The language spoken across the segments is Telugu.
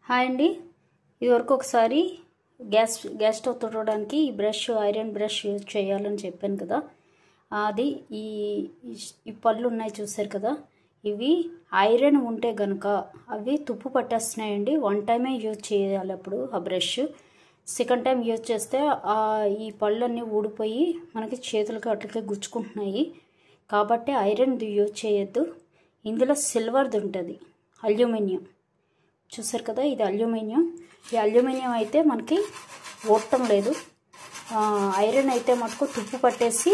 హాయ్ అండి. ఇదివరకు ఒకసారి గ్యాస్ స్టవ్ తుడవడానికి ఈ ఐరన్ బ్రష్ యూజ్ చేయాలని చెప్పాను కదా. అది ఈ పళ్ళు ఉన్నాయి చూసారు కదా, ఇవి ఐరన్ ఉంటే కనుక అవి తుప్పు పట్టేస్తున్నాయండి. 1 టైమే యూజ్ చేయాలి అప్పుడు ఆ బ్రష్. సెకండ్ టైం యూజ్ చేస్తే ఈ పళ్ళన్నీ ఊడిపోయి మనకి చేతులకి అట్లకి గుచ్చుకుంటున్నాయి. కాబట్టి ఐరన్ యూజ్ చేయొద్దు. ఇందులో సిల్వర్ది ఉంటుంది, అల్యూమినియం. చూసారు కదా, ఇది అల్యూమినియం. ఈ అల్యూమినియం అయితే మనకి ఓడటం లేదు. ఐరన్ అయితే మటుకు తుప్పు పట్టేసి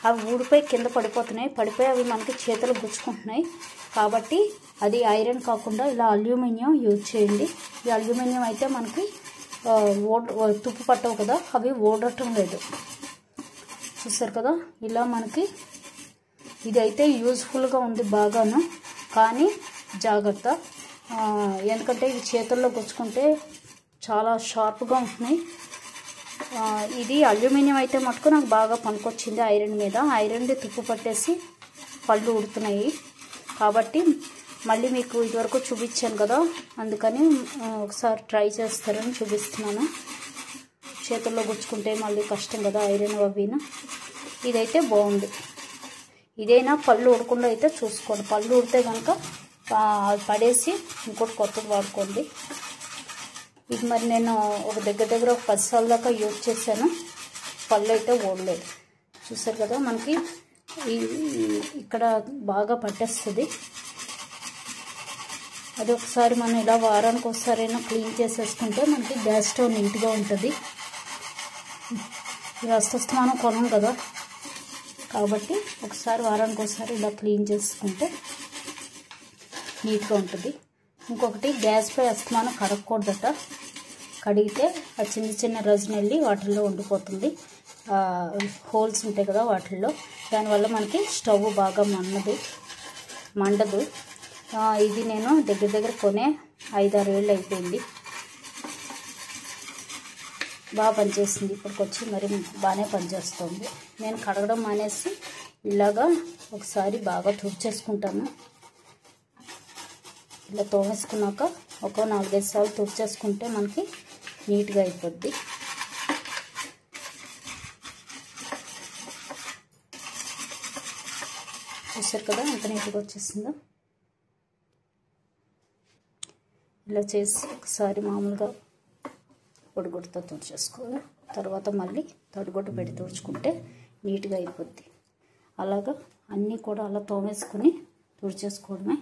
అవి ఊడిపోయి కింద పడిపోయి అవి మనకి చేతులు గుచ్చుకుంటున్నాయి. కాబట్టి అది ఐరన్ కాకుండా ఇలా అల్యూమినియం యూజ్ చేయండి. ఈ అల్యూమినియం అయితే మనకి తుప్పు పట్టవు కదా, అవి ఓడటం లేదు. చూసారు కదా, ఇలా మనకి ఇదైతే యూజ్ఫుల్గా ఉంది బాగాను. కానీ జాగ్రత్త, ఎందుకంటే ఇవి చేతుల్లో గుచ్చుకుంటే చాలా షార్ప్గా ఉంటున్నాయి. ఇది అల్యూమినియం అయితే మటుకు నాకు బాగా పనికొచ్చింది ఐరన్ మీద. ఐరన్ది తుప్పు పట్టేసి పళ్ళు ఉడుతున్నాయి. కాబట్టి మళ్ళీ మీకు ఇదివరకు చూపించాను కదా, అందుకని ఒకసారి ట్రై చేస్తారని చూపిస్తున్నాను. చేతుల్లో గుచ్చుకుంటే మళ్ళీ కష్టం కదా ఐరన్ అవినా. ఇదైతే బాగుంది. ఇదైనా పళ్ళు ఉడకుండా అయితే చూసుకోండి. పళ్ళు ఉడితే కనుక పడేసి ఇంకోటి కొత్తది వాడుకోండి. ఇది మరి నేను ఒక దగ్గర ఒక 10 సార్లు దాకా యూజ్ చేశాను, పళ్ళు అయితే ఓడలేదు. చూసారు కదా, మనకి ఇక్కడ బాగా పట్టేస్తుంది. అది ఒకసారి మనం ఇలా వారానికి ఒకసారైనా క్లీన్ చేసేసుకుంటే మనకి గ్యాస్ స్టవ్ నీట్గా ఉంటుంది. అస్తమానం కొనం కదా, కాబట్టి ఒకసారి వారానికి ఒకసారి ఇలా క్లీన్ చేసుకుంటే నీట్గా ఉంటుంది. ఇంకొకటి, గ్యాస్పై అస్తమానం కడగకూడదట. కడిగితే ఆ చిన్న రజన వెళ్ళి వాటిల్లో ఉండిపోతుంది. హోల్స్ ఉంటాయి కదా వాటిల్లో, దానివల్ల మనకి స్టవ్ బాగా మండదు. ఇది నేను దగ్గర కొనే 5-6 ఏళ్ళు అయిపోయింది. బాగా పనిచేసింది. ఇప్పటికొచ్చి మరి బాగానే పనిచేస్తుంది. నేను కడగడం మానేసి ఇలాగా ఒకసారి బాగా తుడిచేసుకుంటాను. ఇలా తోమేసుకున్నాక ఒక 4-5 సార్లు తుడిచేసుకుంటే మనకి నీట్గా అయిపోద్ది. చూసారు కదా ఎంత నీట్గా వచ్చేసిందో. ఇలా చేసి ఒకసారి మామూలుగా పొడిగుడ్డతో తుడిచేసుకోవాలి. తర్వాత మళ్ళీ తడిగుడ్డ పెట్టి తుడుచుకుంటే నీట్గా అయిపోద్ది. అలాగా అన్నీ కూడా అలా తోమేసుకుని తుడిచేసుకోవడమే.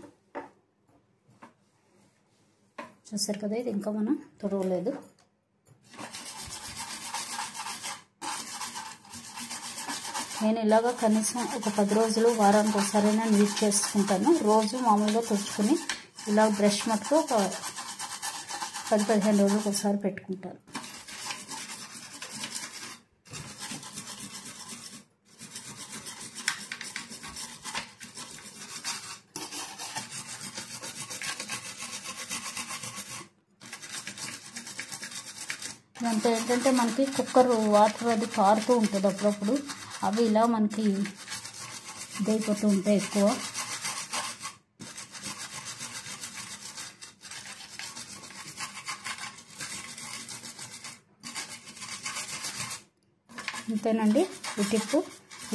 చూసారు కదా, ఇది ఇంకా మనం తుడవలేదు. నేను ఇలాగా కనీసం ఒక 10 రోజులు వారానికి ఒకసారైనా యూజ్ చేసుకుంటాను. రోజు మామూలుగా తుడుచుకుని ఇలా బ్రష్ మటుకు ఒక 10-15 రోజులకు ఒకసారి పెట్టుకుంటాను. ఇదంతా ఏంటంటే మనకి కుక్కర్ వాటర్ అది కారుతూ ఉంటుంది అప్పుడప్పుడు. అవి ఇలా మనకి ఇదైపోతూ ఉంటాయి ఎక్కువ. అంతేనండి. ఈ టిప్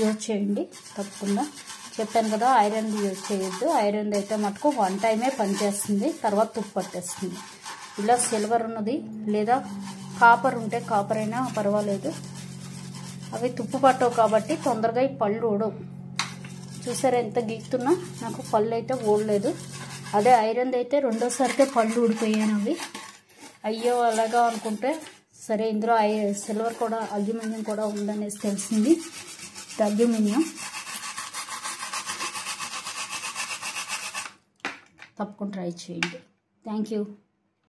యూజ్ చేయండి తప్పకుండా. చెప్పాను కదా, ఐరన్ యూజ్ చేయొద్దు. ఐరన్ అయితే మటుకు 1 టైమే పనిచేస్తుంది, తర్వాత తుప్పు పట్టేస్తుంది. ఇలా సిల్వర్ ఉన్నది లేదా కాపర్ ఉంటే కాపర్ అయినా పర్వాలేదు. అవి తుప్పు పట్టవు కాబట్టి తొందరగా ఈ పళ్ళు ఊడవు. చూసారా ఎంత గీకుతున్నా నాకు పళ్ళు అయితే ఊడలేదు. అదే ఐరన్ అయితే రెండోసారికే పళ్ళు ఊడిపోయాను అవి. అయ్యో అలాగా అనుకుంటే సరే, ఇందులో సిల్వర్ కూడా అల్యూమినియం కూడా ఉందనేసి తెలిసింది. ఇది అల్యూమినియం. తప్పకుండా ట్రై చేయండి. Thank you.